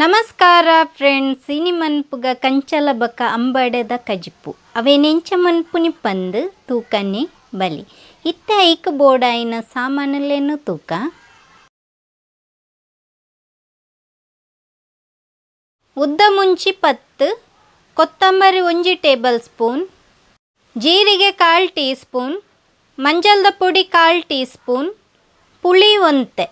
ನಮಸ್ಕಾರ ಫ್ರೆಂಡ್ಸ್, ಇನಿ ಮನ್ಪುಗ ಕಂಚಲ ಬಕ ಅಂಬಡೆದ ಕಜಿಪು ಅವೇನೆಂಚ ಮನ್ಪುನಿ ಪಂದು ತೂಕನೆ ಬಲಿ ಇತ್ತ ಐಕ್ ಬೋಡಾಯಿನ ಸಾಮಾನುಲೇನು ತೂಕ ಉದ್ದ ಮುಂಚಿ 10, ಕೊತ್ತಂಬರಿ 1 ಟೇಬಲ್ ಸ್ಪೂನ್, ಜೀರಿಗೆ 1/4 ಟೀ ಸ್ಪೂನ್, ಮಂಜಲ್ದ ಪುಡಿ 1/4 ಟೀ ಸ್ಪೂನ್, ಪುಳಿ 1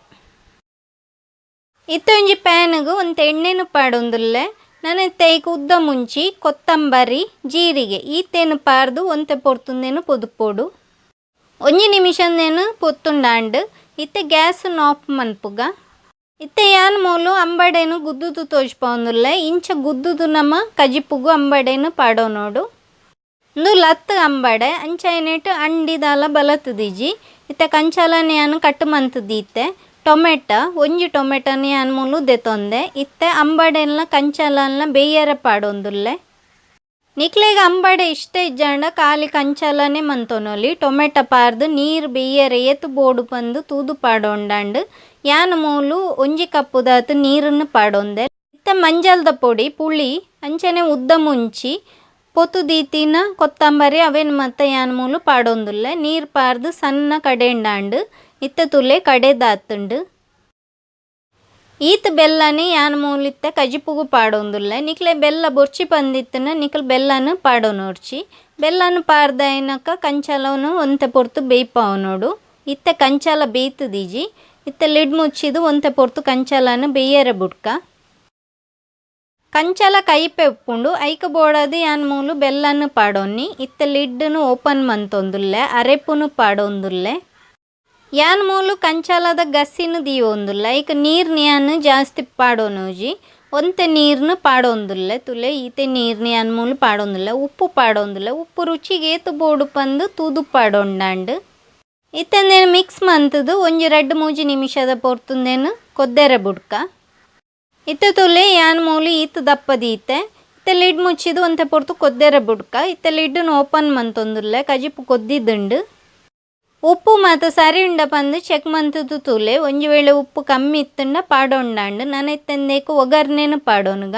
ಇತ್ತೊಂಜಿ ಪ್ಯಾನ್ಗು ಒಂತೆ ಎಣ್ಣೆನು ಪಾಡೊಂದುಲ್ಲೆ. ನಾನು ತೈಕ್ ಉದ್ದ ಮುಂಚಿ ಕೊತ್ತಂಬರಿ ಜೀರಿಗೆ ಈತೇನು ಪಾರ್ದು ಒಂತೆ ಪೊರ್ತುಂದೇನು ಪೊದುಪೋಡು 1 ನಿಮಿಷಂದೇನು ಪೊತ್ತುಂಡಾಂಡು ಇತ್ತೆ ಗ್ಯಾಸ್ ಆಫ್ ಮನ್ಪುಗ. ಇತ್ತೆ ಯಾನ್ ಮೂಲು ಅಂಬಡೇನು ಗುದ್ದುದು ತೋಜ್ಪೊಂದುಲ್ಲೆ. ಇಂಚ ಗುದ್ದುದು ನಮ್ಮ ಕಜಿಪುಗು ಅಂಬಡೇನು ಪಾಡೋನೋಡು. ಒಂದು ಲತ್ತು ಅಂಬಡೆ ಅಂಚ ಏನೇಟು ಅಂಡಿದಾಲ ಬಲತುದಿಜಿ ಇತ್ತೆ ಕಂಚಾಲನೆ ಯಾನು ಕಟ್ಟು ಮಂತುದೀತೆ. ಟೊಮೆಟೊ 1 ಟೊಮೆಟೊನ ಯಾನ್ ಮೂಲು ದೆತೊಂದೆ. ಇತ್ತೆ ಅಂಬಡೆಲ್ಲ ಕಂಚಾಲನ್ನ ಬೇಯರೆ ಪಾಡೊಂದುಲ್ಲೆ. ನಿಕ್ಲೆಗ ಅಂಬಡೆ ಇಷ್ಟ ಇಜ್ಜಂಡ ಖಾಲಿ ಕಂಚಾಲನೆ ಮಂತೊನೊಲಿ. ಟೊಮೆಟೊ ಪಾರ್ದು ನೀರು ಬೇಯರೆ ಏತು ಬೋಡು ಪಂದು ತೂದು ಪಾಡೊಂಡಾಂಡು ಯಾನ್ ಮೂಲು 1 ಕಪ್ಪುದಾತು ನೀರನ್ನು ಪಾಡೊಂದೆ. ಇತ್ತೆ ಮಂಜಲ್ದ ಪೊಡಿ ಪುಳಿ ಅಂಚನೆ ಉದ್ದ ಮುಂಚಿ ಪೊತ್ತುದೀತಿನ ಕೊತ್ತಂಬರಿ ಅವೇನು ಮತ್ತೆ ಯಾನ್ ಮೂಲು ಪಾಡೊಂದುಲ್ಲೆ. ನೀರು ಪಾರ್ದು ಸಣ್ಣ ಕಡೆಂಡಾಂಡು ಇತ್ತೆ ತುಲೆ ಕಡೆದಾತುಂಡು. ಈತ ಬೆಲ್ಲನೇ ಯಾನ್ ಮೂಲಿತ್ತೆ ಕಜಿಪುಗು ಪಾಡೊಂದುಲ್ಲೆ. ನಿಕ್ಲೆ ಬೆಲ್ಲ ಬೊರ್ಚಿ ಪಂದಿತ್ತನ ನಿಕ್ಲೆ ಬೆಲ್ಲನು ಪಾಡೋನೋಡ್ಚಿ. ಬೆಲ್ಲನು ಪಾರ್ದೈನಕ ಕಂಚಾಲವನು ಒಂತೆ ಪೊರ್ತು ಬೇಯ್ಪವನೋಡು. ಇತ್ತೆ ಕಂಚಾಲ ಬೇಯ್ತುದೀಜಿ ಇತ್ತೆ ಲಿಡ್ ಮುಚ್ಚಿದು ಒಂತೆ ಪೊರ್ತು ಕಂಚಾಲನು ಬೇಯರೆ ಬುಡ್ಕ. ಕಂಚಾಲ ಕೈಪೆ ಉಪ್ಪುಂಡು ಐಕ ಬೋಡದು ಯಾನ್ ಮೂಲು ಬೆಲ್ಲನು ಪಾಡೊನ್ನಿ. ಇತ್ತೆ ಲಿಡ್ನು ಓಪನ್ ಮಂತೊಂದುಲ್ಲೆ ಅರೆಪುನು ಪಾಡೊಂದುಲ್ಲೆ. ಯಾನ್ ಮೂಲು ಕಂಚಾಲದ ಗಸಿನು ದೀವೊಂದುಲ್ಲೆ. ಐಕ ನೀರ್ನ ಯಾನು ಜಾಸ್ತಿ ಪಾಡೋನೋಜಿ ಒಂತೆ ನೀರ್ನು ಪಾಡೊಂದುಲ್ಲೆ. ತುಲೆ ಈತೆ ನೀರ್ನ ಯಾನ್ ಮೂಲು ಪಾಡೊಂದುಲ್ಲೆ. ಉಪ್ಪು ಪಾಡೊಂದುಲ್ಲೆ. ಉಪ್ಪು ರುಚಿಗೆ ಏತು ಬೋಡು ಪಂದು ತೂದು ಪಾಡೊಂಡಾಂಡು ಇತ್ತಂದೇನು ಮಿಕ್ಸ್ ಮಂತದು 1-2-3 ನಿಮಿಷದ ಪೊರ್ತುಂದೇನು ಕೊದ್ದೆರೆ ಬುಡ್ಕ. ಇತ್ತೆ ತುಲೆ ಯಾನ್ ಮೂಲು ಈತ ದಪ್ಪದೀತೆ. ಇತ್ತೆ ಲಿಡ್ ಮುಚ್ಚಿದು ಒಂತೆ ಪೊರ್ತು ಕೊದ್ದೆರೆ ಬುಡ್ಕ. ಇತ್ತೆ ಲಿಡ್ನು ಓಪನ್ ಮಂತೊಂದುಲ್ಲೆ. ಕಜಿಪು ಕೊದ್ದಿದ್ದುಂಡು. ಉಪ್ಪು ಮತ್ತು ಸರಿ ಉಂಡ ಪಂದು ಚೆಕ್ ಮಂತುದು ತುಲೆ. ಒಂಜಿ ವೇಳೆ ಉಪ್ಪು ಕಮ್ಮಿ ಇತ್ತುಂಡ ಪಾಡೊಂಡಾಂಡು ನಾನು ಇತ್ತಂದೇಕು ಒಗರ್ನೆನು ಪಾಡೋನುಗ.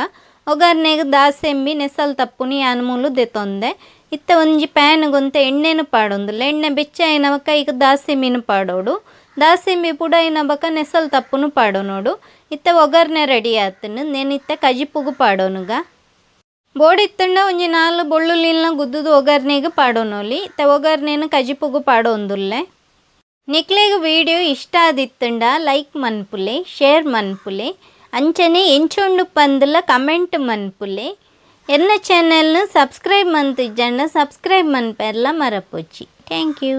ಒಗರ್ನೆಗೆ ದಾಸೆಂಬಿ ನೆಸಲ್ ತಪ್ಪುನಿ ಯಾನ್ ಮೂಲು ದೆತೊಂದೆ. ಇತ್ತ ಒಂಜಿ ಪ್ಯಾನ್ಗೊಂತೆ ಎಣ್ಣೆನು ಪಾಡೊಂದುಲ್ಲೆ. ಎಣ್ಣೆ ಬೆಚ್ಚ ಐನವಕ್ಕ ಈಗ ದಾಸೆಂಬಿನು ಪಾಡೋಡು. ದಾಸೆಂಬಿ ಪುಡ ಐನಬಕ ನೆಸಲ್ ತಪ್ಪುನು ಪಾಡೋನೋಡು. ಇತ್ತ ಒಗರ್ನೆ ರೆಡಿ ಆತುಂಡು. ನೆನಿತ್ತ ಕಜಿಪುಗು ಪಾಡೋನುಗ. ಬೋಡಿತ್ತುಂಡ ಒಂಜಿ 4 ಬೊಳ್ಳುಳ್ಳಿನ ಗುದ್ದುದು ಒಗರ್ನೆಗೆ ಪಾಡೋನೊಲಿ. ಇತ್ತ ಒಗರ್ನೆನು ಕಜಿಪುಗು ಪಾಡೊಂದುಲ್ಲೆ. ನಿಕ್ಲೆಗ್ ವಿಡಿಯೋ ಇಷ್ಟ ಆದಿತ್ತುಂಡ ಲೈಕ್ ಮನ್ಪುಲೆ, ಶೇರ್ ಮನ್ಪುಲೆ, ಅಂಚನೆ ಎಂಚೊಂಡು ಪಂದುಲ ಕಮೆಂಟ್ ಮನ್ಪುಲೆ. ಎನ್ನ ಚಾನೆಲ್ನು ಸಬ್ಸ್ಕ್ರೈಬ್ ಮಂತಿಜ್ಜಂಡ ಸಬ್ಸ್ಕ್ರೈಬ್ ಮನ್ಪೆರ್ಲ ಮರಪೊಚ್ಚಿ. Thank you.